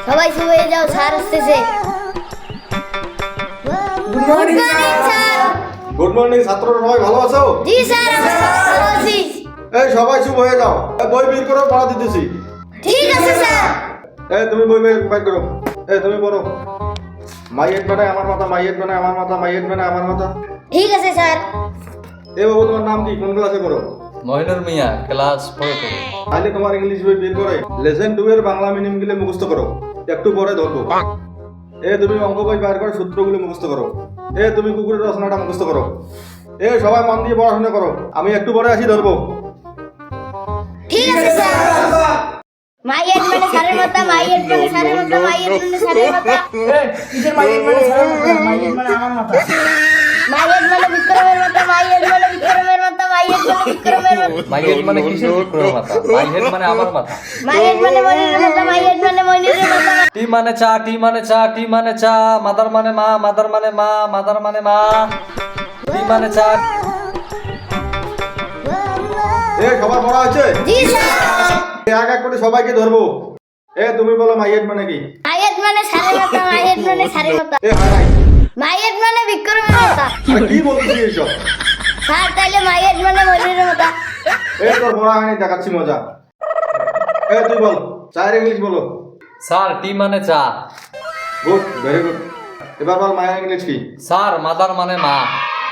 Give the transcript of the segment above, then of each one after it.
সবাই শুয়ে যাও, স্যার আসতেছে। Good morning sir. Good morning ছাত্ররা, সবাই ভালো আছো? জি স্যার, আমরা ভালো আছি। এই সবাই চুপ হয়ে যাও, বই বের করো, পড়া দিতেছি। ঠিক আছে স্যার। তুমি বই বের করো। তুমি পড়ো। মাই হেড মানে আমার মাথা, মাই হেড মানে আমার মাথা, মাই হেড মানে আমার মাথা। ঠিক আছে স্যার। বাবু, তোমার নাম কি? কোন ক্লাসে পড়ো? মহিনুর মিয়া, ক্লাস 4 পড়ি। তাহলে তোমার ইংলিশ বই বের করে লেসন 2 এর বাংলা মিনিং গুলো মুখস্থ করো, একটু পরে ধরবো। তুমি অঙ্ক বই বের করে সূত্রগুলো মুখস্থ করো। তুমি কুকুরের রচনাটা মুখস্থ করো। সবাই মন দিয়ে পড়াশোনা করো, আমি একটু পরে আসি, ধরবো। ঠিক আছে স্যার। মাই হেড মানে স্যারের মাথা, মাই হেড মানে স্যারের মাথা, মাই হেড মানে স্যারের মাথা। কিসের মাই হেড মানে স্যারের মাথা? মাই হেড মানে আমার মাথা। মাই হেড মানে বিক্রমের মাথা, মাই হেড মানে বিক্রমের মাথা, মাই হেড মানে বিক্রমের মাথা। মাই হেড মানে কিসের বিক্রমের মাথা? মাই হেড মানে আমার মাথা। মাই হেড মানে মনিরের মাথা, মাই হেড মানে মনিরের মাথা। টি মানে চা, টি মানে চা, টি মানে চা, মাদার মানে মা, মাদার মানে মা, মাদার মানে মা। টি মানে চা। সবার পড়া হয়েছে? জি স্যার। এক এক করে সবাইকে ধরবো। তুমি বলো মাই হেড মানে কি? মাই হেড মানে স্যারের মাথা, মাই হেড মানে স্যারের মাথা। হাই মাই হেড মানে বিক্রমের মাথা। কি বলছিস এইসব? স্যার তাইলে মাই হেড মানে মনিরের মাথা। তোর পড়া হয়নি, দেখাচ্ছি মজা। তুই বল, চায়ের ইংলিশ বলো। স্যার টি মানে চা। Good, very good. এবার বল মায়ের ইংলিশ কি? স্যার মাদার মানে মা।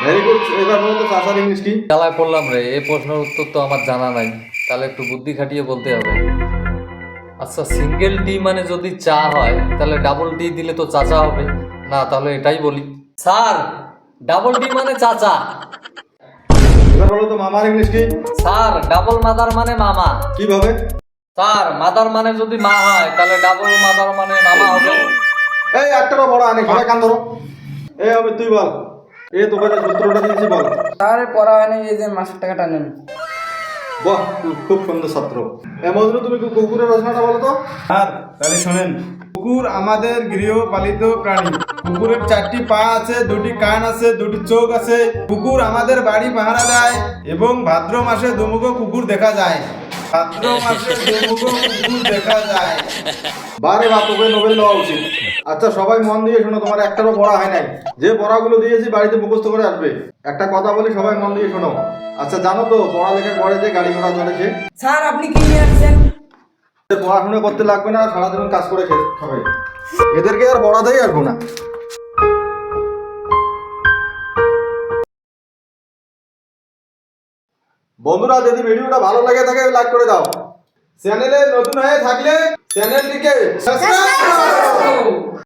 Very good. এবার বলো তো চাচার ইংলিশ কি? চালায় পড়লাম রে, এই প্রশ্নের উত্তর তো আমার জানা নাই, তাহলে একটু বুদ্ধি খাটিয়ে বলতে হবে। আচ্ছা, সিঙ্গেল টি মানে যদি চা হয় তাহলে ডাবল টি দিলে তো চাচা হবে না, তাহলে এটাই বলি। স্যার ডাবল টি মানে চাচা। এবার বলো তো মামার ইংলিশ কি? স্যার ডাবল মাদার মানে মামা। কিভাবে? স্যার মাদার মানে যদি মা হয় তাহলে ডাবল মাদার মানে মামা হবে। একটারও বড় আনে, সবাই কান ধরো। আমি তুই বল। তোকে যে সূত্রটা দিয়েছি বল। তাহলে পড়া হয়নি, এই যে মাসের টাকাটা নেন। বাহ, তুই খুব সুন্দর ছাত্র। মজনু, তুমি কুকুরের রচনাটা বলো তো। আর তাহলে শোনেন, কুকুর আমাদের গৃহপালিত প্রাণী। কুকুরের 4টি পা আছে, 2টি কান আছে, 2টি চোখ আছে। কুকুর আমাদের বাড়ি পাহারা দেয় এবং ভাদ্র মাসে দুমুখো কুকুর দেখা যায়। ভাদ্র মাসে দুমুখো কুকুর দেখা যায়। বারে বা, তোকে নোবেল দেওয়া উচিত। আচ্ছা সবাই মন দিয়ে শোনো, তোমার একটারও পড়া হয় নাই। যে পড়াগুলো দিয়েছি বাড়িতে মুখস্থ করে আসবে। একটা কথা বলি, সবাই মন দিয়ে শোনো। আচ্ছা জানো তো পড়ালেখার পরে যে গাড়ি ঘোড়া চলেছে, স্যার আপনি কি নিয়ে আসছেন? পড়াশোনা করতে লাগবে না, সারাদিন কাজ করে খাবে। এদেরকে আর পড়াতেই আসবো না। বন্ধুরা, যদি ভিডিওটা ভালো লাগে থাকে লাইক করে দাও। চ্যানেলে নতুন হয়ে থাকলে চ্যানেলটিকে সাবস্ক্রাইব